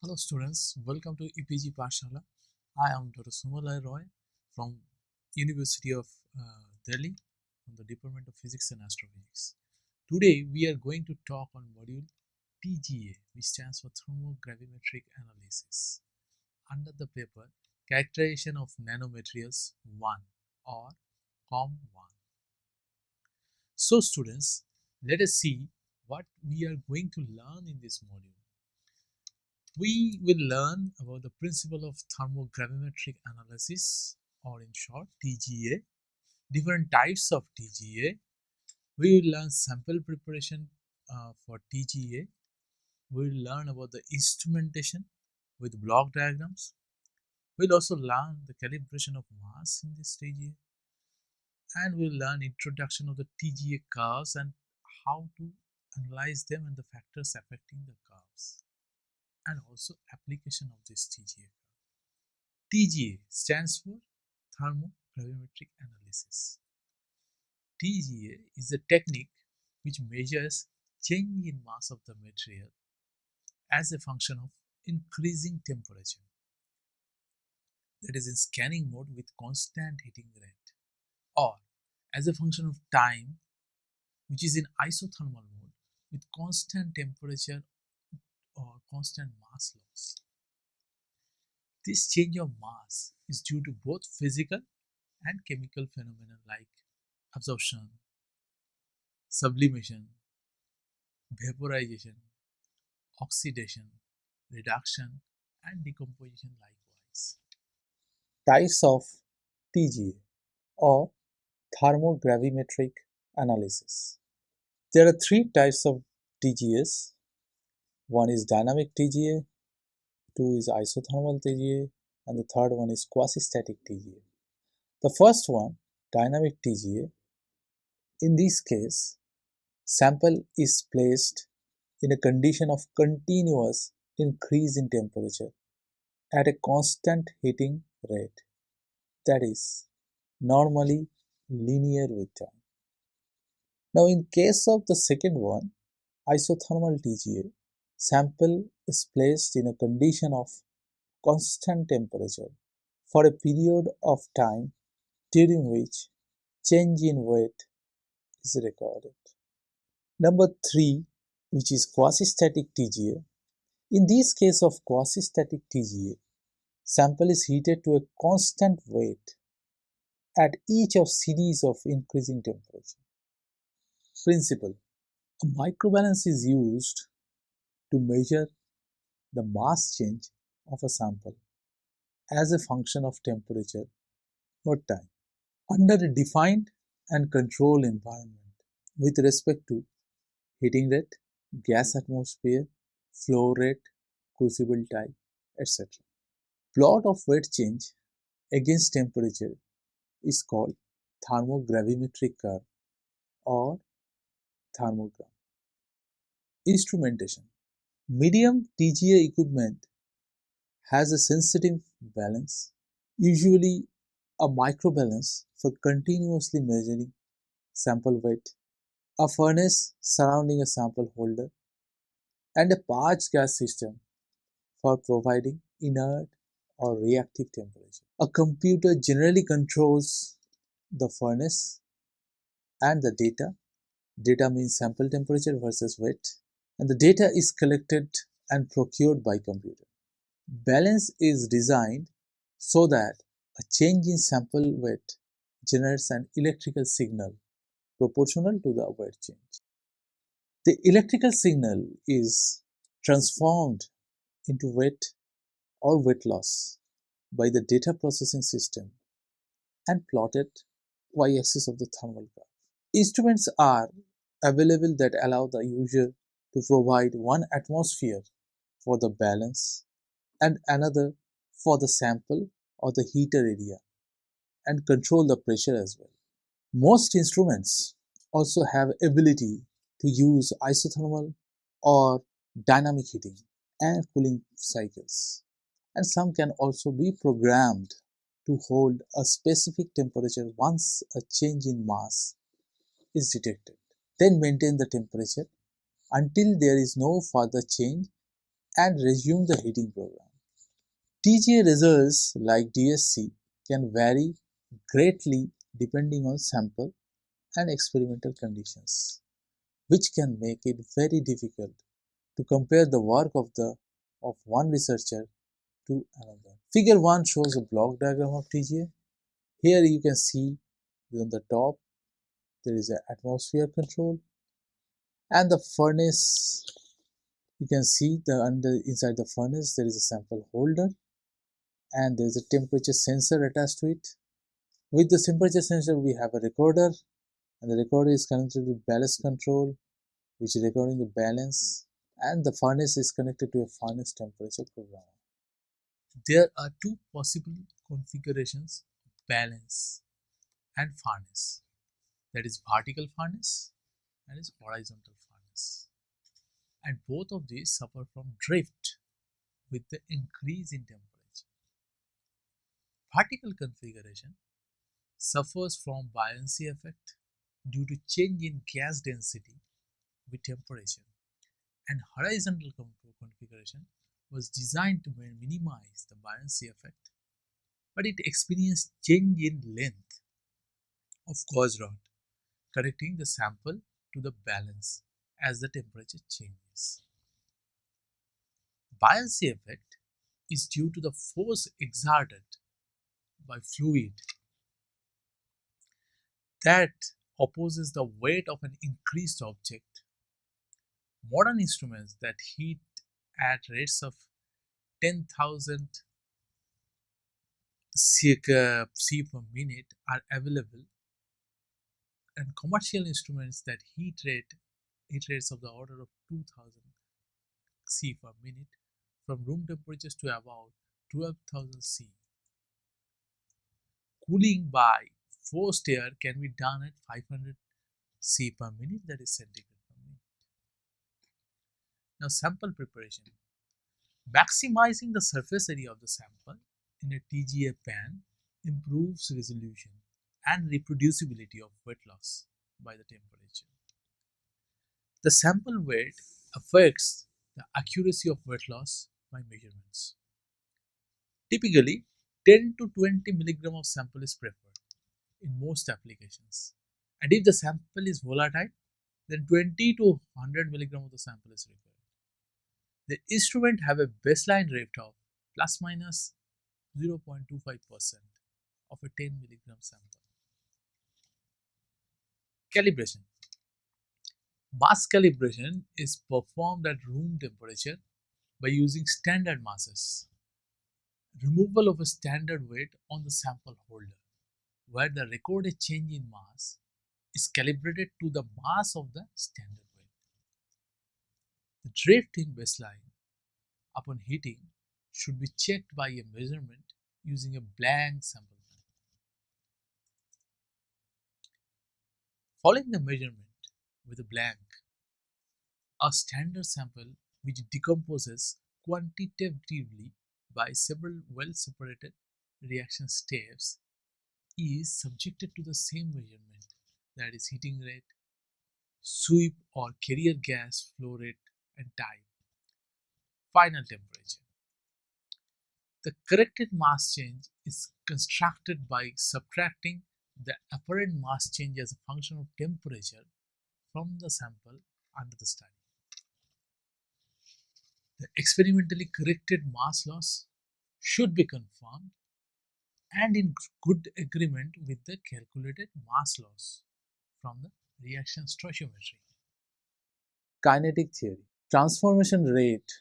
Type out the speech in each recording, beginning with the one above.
Hello students, welcome to EPG Pashala. I am Dr. Sumalai Roy from University of Delhi from the Department of Physics and Astrophysics. Today we are going to talk on module TGA, which stands for Thermo Gravimetric Analysis, under the paper Characterization of Nanomaterials 1 or COM1. So students, let us see what we are going to learn in this module. We will learn about the principle of thermogravimetric analysis, or in short TGA, different types of TGA. We will learn sample preparation for TGA. We will learn about the instrumentation with block diagrams. We will also learn the calibration of mass in this TGA, and we will learn introduction of the TGA curves and how to analyze them and the factors affecting the curves, and also application of this TGA. TGA stands for thermogravimetric analysis. TGA is a technique which measures change in mass of the material as a function of increasing temperature, that is in scanning mode with constant heating rate, or as a function of time, which is in isothermal mode with constant temperature or constant mass loss. This change of mass is due to both physical and chemical phenomena like absorption, sublimation, vaporization, oxidation, reduction, and decomposition likewise. Types of TGA or thermogravimetric analysis. There are three types of TGAs. One is dynamic TGA, two is isothermal TGA, and the third one is quasi-static TGA. The first one, dynamic TGA, in this case, sample is placed in a condition of continuous increase in temperature at a constant heating rate, that is, normally linear with time. Now, in case of the second one, isothermal TGA, sample is placed in a condition of constant temperature for a period of time during which change in weight is recorded. Number 3, which is quasi-static TGA. In this case of quasi-static TGA, sample is heated to a constant weight at each of series of increasing temperature. Principle: a microbalance is used to measure the mass change of a sample as a function of temperature or time under a defined and controlled environment with respect to heating rate, gas atmosphere, flow rate, crucible type, etc. Plot of weight change against temperature is called thermogravimetric curve or thermogram. Instrumentation: medium TGA equipment has a sensitive balance, usually a microbalance for continuously measuring sample weight, a furnace surrounding a sample holder, and a parched gas system for providing inert or reactive temperature. A computer generally controls the furnace and the data. Data means sample temperature versus weight, and the data is collected and procured by computer. Balance is designed so that a change in sample weight generates an electrical signal proportional to the weight change. The electrical signal is transformed into weight or weight loss by the data processing system and plotted y-axis of the thermal graph. Instruments are available that allow the user to provide one atmosphere for the balance and another for the sample or the heater area and control the pressure as well. Most instruments also have ability to use isothermal or dynamic heating and cooling cycles, and some can also be programmed to hold a specific temperature once a change in mass is detected, then maintain the temperature until there is no further change and resume the heating program. TGA results like DSC can vary greatly depending on sample and experimental conditions, which can make it very difficult to compare the work of one researcher to another. Figure 1 shows a block diagram of TGA. Here you can see on the top there is an atmosphere control and the furnace. You can see inside the furnace there is a sample holder and there is a temperature sensor attached to it. With the temperature sensor we have a recorder and the recorder is connected with balance control which is recording the balance, and the furnace is connected to a furnace temperature programmer. There are two possible configurations of balance and furnace, that is vertical furnace and is horizontal furnace, and both of these suffer from drift with the increase in temperature. Vertical configuration suffers from buoyancy effect due to change in gas density with temperature, and horizontal configuration was designed to minimize the buoyancy effect, but it experienced change in length of gauge rod connecting the sample to the balance as the temperature changes. Buoyancy effect is due to the force exerted by fluid that opposes the weight of an increased object. Modern instruments that heat at rates of 10,000 C per minute are available, and commercial instruments that heat rates of the order of 2000 C per minute from room temperatures to about 12,000 C. Cooling by forced air can be done at 500 C per minute, that is centigrade per minute. Now sample preparation. Maximizing the surface area of the sample in a TGA pan improves resolution and reproducibility of weight loss by the temperature. The sample weight affects the accuracy of weight loss by measurements. Typically, 10 to 20 mg of sample is preferred in most applications, and if the sample is volatile, then 20 to 100 mg of the sample is required. The instrument have a baseline rate of plus minus 0.25% of a 10 mg sample. Calibration. Mass calibration is performed at room temperature by using standard masses. Removal of a standard weight on the sample holder, where the recorded change in mass is calibrated to the mass of the standard weight. The drift in baseline upon heating should be checked by a measurement using a blank sample pan. Following the measurement with a blank, a standard sample which decomposes quantitatively by several well-separated reaction steps is subjected to the same measurement, that is heating rate, sweep or carrier gas flow rate and type. Final temperature. The corrected mass change is constructed by subtracting the apparent mass change as a function of temperature from the sample under the study. The experimentally corrected mass loss should be confirmed and in good agreement with the calculated mass loss from the reaction stoichiometry. Kinetic theory. Transformation rate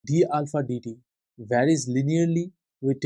d alpha dt varies linearly with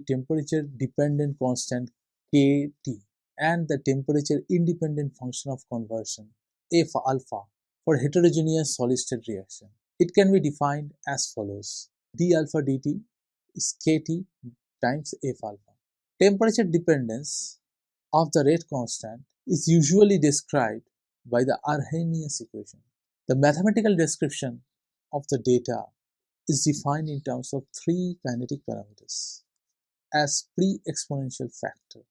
temperature dependent constant kT and the temperature independent function of conversion f alpha for heterogeneous solid state reaction. It can be defined as follows: d alpha dt is kT times f alpha. Temperature dependence of the rate constant is usually described by the Arrhenius equation. The mathematical description of the data is defined in terms of three kinetic parameters as pre-exponential factor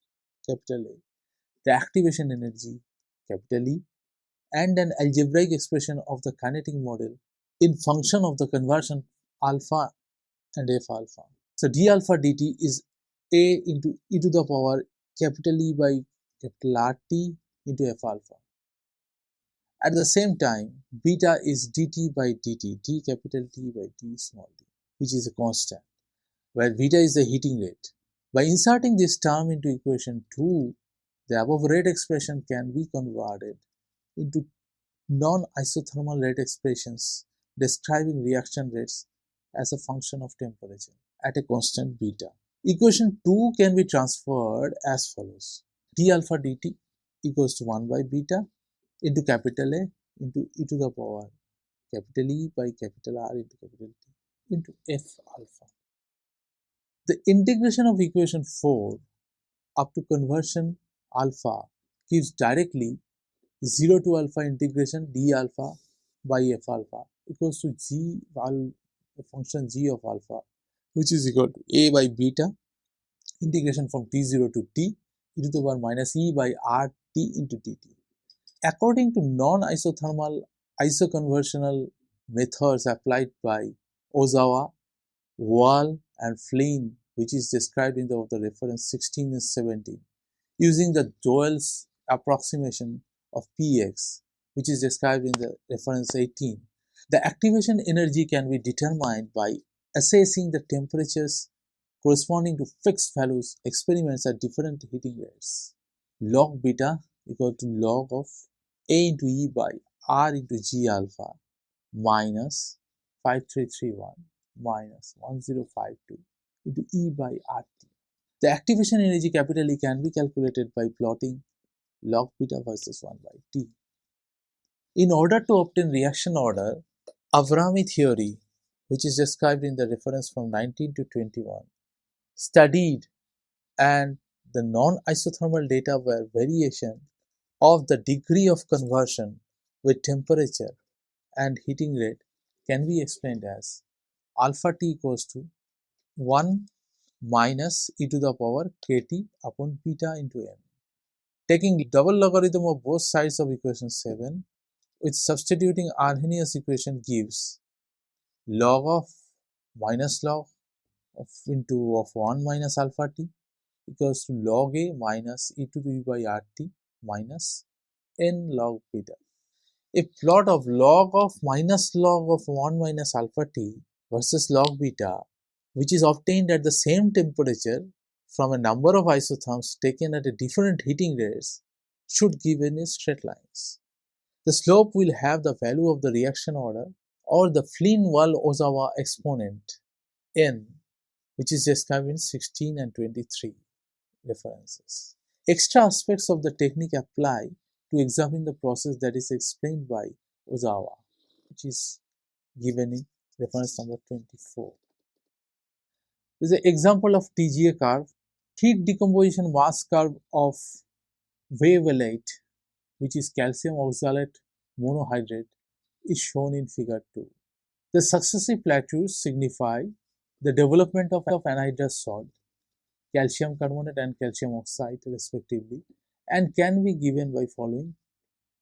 capital A, the activation energy capital E, and an algebraic expression of the kinetic model in function of the conversion alpha and F alpha. So d alpha dt is A into e to the power capital E by capital RT into F alpha. At the same time, beta is dt by dt, d capital T by d small d, which is a constant, where beta is the heating rate. By inserting this term into equation 2, the above rate expression can be converted into non-isothermal rate expressions describing reaction rates as a function of temperature at a constant beta. Equation 2 can be transferred as follows. d alpha dt equals to 1 by beta into capital A into e to the power capital E by capital R into capital T into F alpha. The integration of equation 4 up to conversion alpha gives directly 0 to alpha integration d alpha by f alpha equals to the function g of alpha, which is equal to a by beta integration from t0 to t e to the power minus e by rt into dt. According to non-isothermal isoconversional methods applied by Ozawa, Wall and Flynn, which is described in the reference 16 and 17, using the Doyle's approximation of px, which is described in the reference 18. The activation energy can be determined by assessing the temperatures corresponding to fixed values experiments at different heating rates. Log beta equal to log of A into E by R into G alpha minus 5331 minus 1052 into E by RT. The activation energy capital E can be calculated by plotting log beta versus 1 by T. In order to obtain reaction order, Avrami theory, which is described in the reference from 19 to 21, studied and the non-isothermal data were variation of the degree of conversion with temperature and heating rate can be explained as alpha t equals to 1 minus e to the power kt upon beta into m. Taking double logarithm of both sides of equation 7 with substituting Arrhenius equation gives log of minus log of into of 1 minus alpha t equals to log a minus e to the e by rt minus n log beta. A plot of log of minus log of 1 minus alpha t versus log beta, which is obtained at the same temperature from a number of isotherms taken at a different heating rates, should give any straight lines. The slope will have the value of the reaction order or the Flynn-Wall-Ozawa exponent n, which is described in 16 and 23 references. Extra aspects of the technique apply to examine the process that is explained by Ozawa, which is given in reference number 24. This is an example of TGA curve, heat decomposition mass curve of wavelate, which is calcium oxalate monohydrate, is shown in figure 2. The successive plateaus signify the development of anhydrous salt, calcium carbonate and calcium oxide respectively, and can be given by following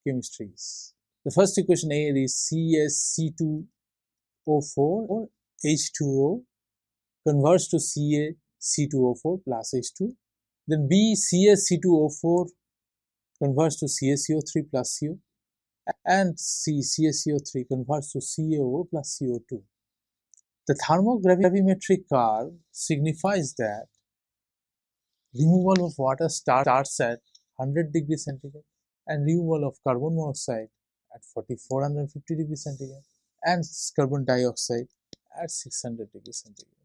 chemistries. The first equation A is CsC2O4 or H2O converts to CaC2O4 plus H2. Then B CsC2O4 converts to CaCO3 plus CO, and C CaCO3 converts to CaO plus CO2. The thermogravimetric curve signifies that removal of water starts at 100 degrees centigrade and removal of carbon monoxide at 4450 degrees centigrade and carbon dioxide at 600 degrees centigrade.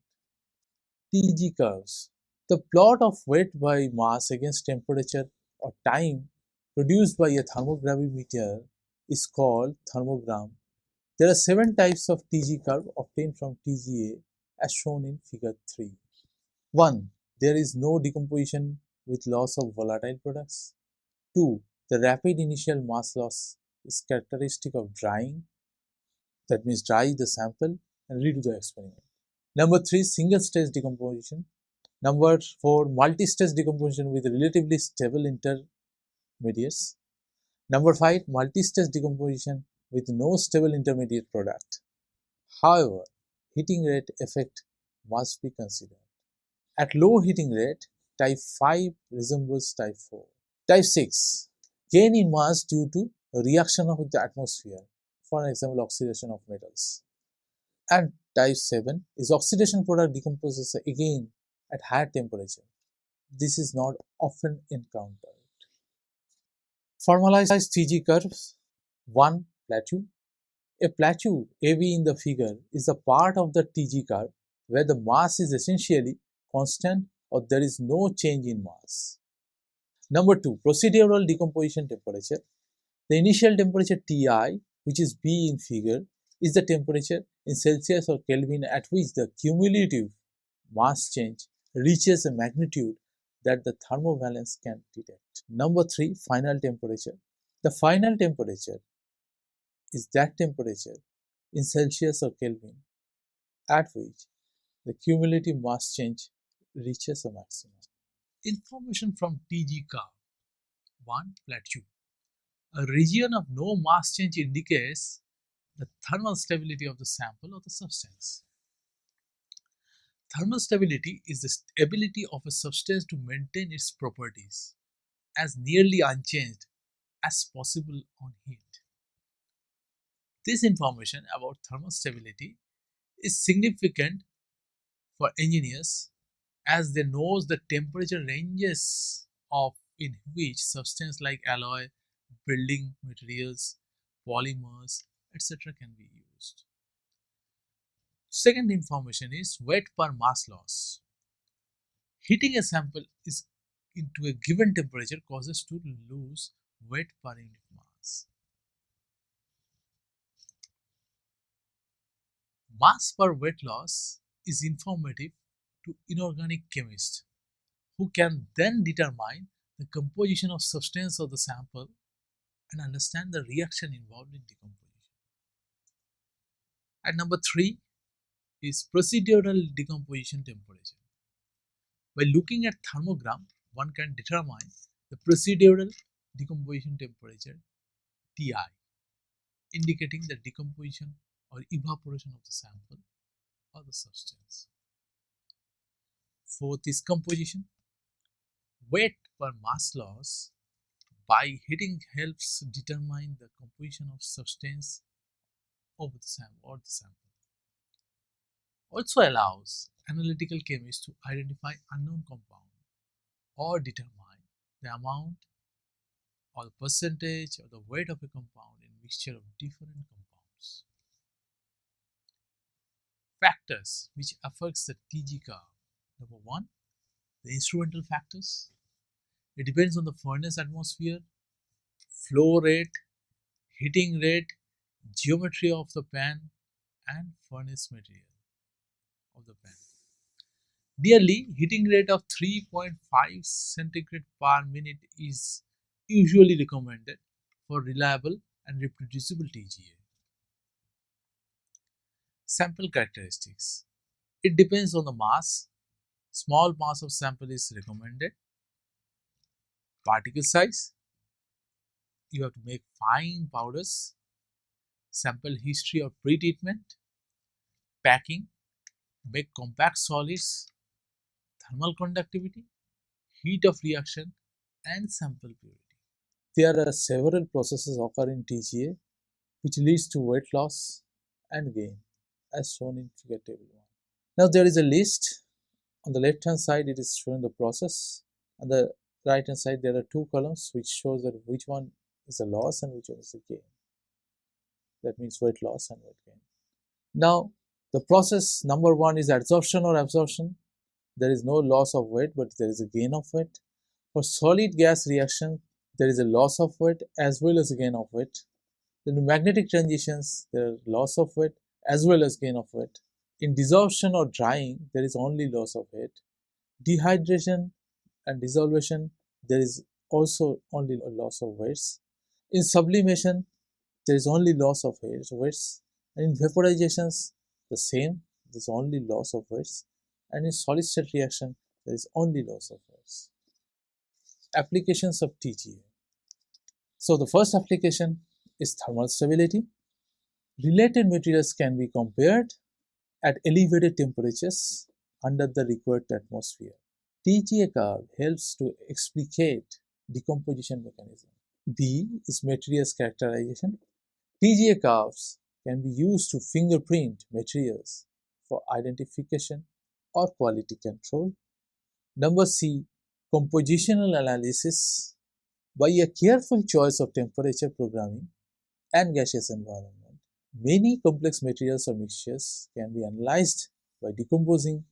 TG curves. The plot of weight by mass against temperature or time produced by a thermogravimeter is called thermogram. There are 7 types of TG curve obtained from TGA as shown in figure 3. 1. There is no decomposition with loss of volatile products. 2. The rapid initial mass loss is characteristic of drying, that means dry the sample and redo the experiment. Number 3. Single stage decomposition. Number 4. Multi-stage decomposition with relatively stable intermediates. Number 5. Multi-stage decomposition with no stable intermediate product. However, heating rate effect must be considered. At low heating rate, type 5 resembles type 4. Type 6, gain in mass due to reaction of the atmosphere, for example oxidation of metals. And type 7 is oxidation product decomposes again at higher temperature. This is not often encountered. Formalized TG curves. 1. Plateau. A plateau AB in the figure is a part of the TG curve where the mass is essentially constant or there is no change in mass. Number 2. Procedural decomposition temperature. The initial temperature Ti, which is B in figure, is the temperature in Celsius or Kelvin at which the cumulative mass change reaches a magnitude that the thermovalence can detect. Number 3. Final temperature. The final temperature is that temperature in Celsius or Kelvin at which the cumulative mass change reaches a maximum. Information from TG curve. 1. Plateau. A region of no mass change indicates the thermal stability of the sample or the substance. Thermal stability is the ability of a substance to maintain its properties as nearly unchanged as possible on heat. This information about thermal stability is significant for engineers as they know the temperature ranges of in which substances like alloy, building materials, polymers, etc. can be used. Second information is weight per mass loss. Heating a sample is into a given temperature causes to lose weight per unit mass. Mass per weight loss is informative to inorganic chemists who can then determine the composition of substance of the sample and understand the reaction involved in decomposition. And number 3 is procedural decomposition temperature. By looking at thermogram, one can determine the procedural decomposition temperature Ti, indicating the decomposition or evaporation of the sample or the substance. Fourth is composition. Weight per mass loss by heating helps determine the composition of substance of the sample. Also allows analytical chemists to identify unknown compound or determine the amount or the percentage or the weight of a compound in mixture of different compounds. Factors which affects the TG curve. Number 1, the instrumental factors. It depends on the furnace atmosphere, flow rate, heating rate, geometry of the pan and furnace material of the pan. Nearly heating rate of 3.5 centigrade per minute is usually recommended for reliable and reproducible TGA. Sample characteristics. It depends on the mass. Small mass of sample is recommended. Particle size. You have to make fine powders. Sample history of pre-treatment. Packing. Make compact solids. Thermal conductivity. Heat of reaction and sample purity. There are several processes occur in TGA which leads to weight loss and gain as shown in figure table 1. Now there is a list. On the left hand side it is showing the process. On the right hand side there are 2 columns which shows that which one is a loss and which one is a gain. That means weight loss and weight gain. Now the process number 1 is adsorption or absorption. There is no loss of weight but there is a gain of weight. For solid gas reaction there is a loss of weight as well as a gain of weight. Then in magnetic transitions there is loss of weight as well as gain of weight. In desorption or drying there is only loss of weight. Dehydration and dissolution there is also only a loss of weights. In sublimation there is only loss of weights, and in vaporizations the same, there is only loss of weights, and in solid state reaction there is only loss of weights. Applications of TGA. So the first application is thermal stability. Related materials can be compared at elevated temperatures under the required atmosphere. TGA curve helps to explicate decomposition mechanism. B is materials characterization. TGA curves can be used to fingerprint materials for identification or quality control. Number C, compositional analysis. By a careful choice of temperature programming and gaseous environment, many complex materials or mixtures can be analyzed by decomposing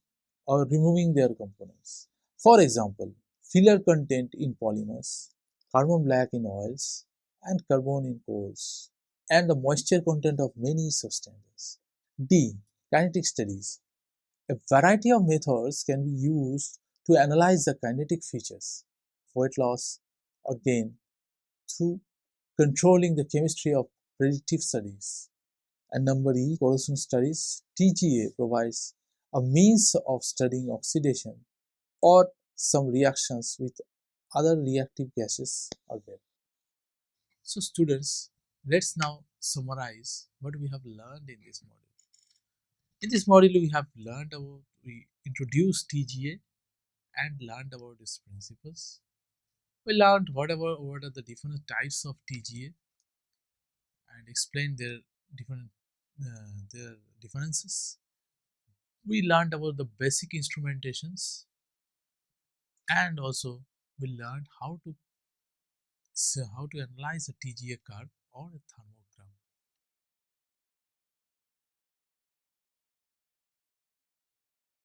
or removing their components. For example, filler content in polymers, carbon black in oils, and carbon in coals, and the moisture content of many substances. D. Kinetic studies. A variety of methods can be used to analyze the kinetic features, weight loss, or gain through controlling the chemistry of predictive studies. And number E, corrosion studies. TGA provides a means of studying oxidation or some reactions with other reactive gases or vapor. So students, let's now summarize what we have learned in this module. In this module, we introduced TGA and learned about its principles. We learned what are the different types of TGA and explained their differences. We learned about the basic instrumentations and also we learned how to analyze a TGA curve or a thermograph.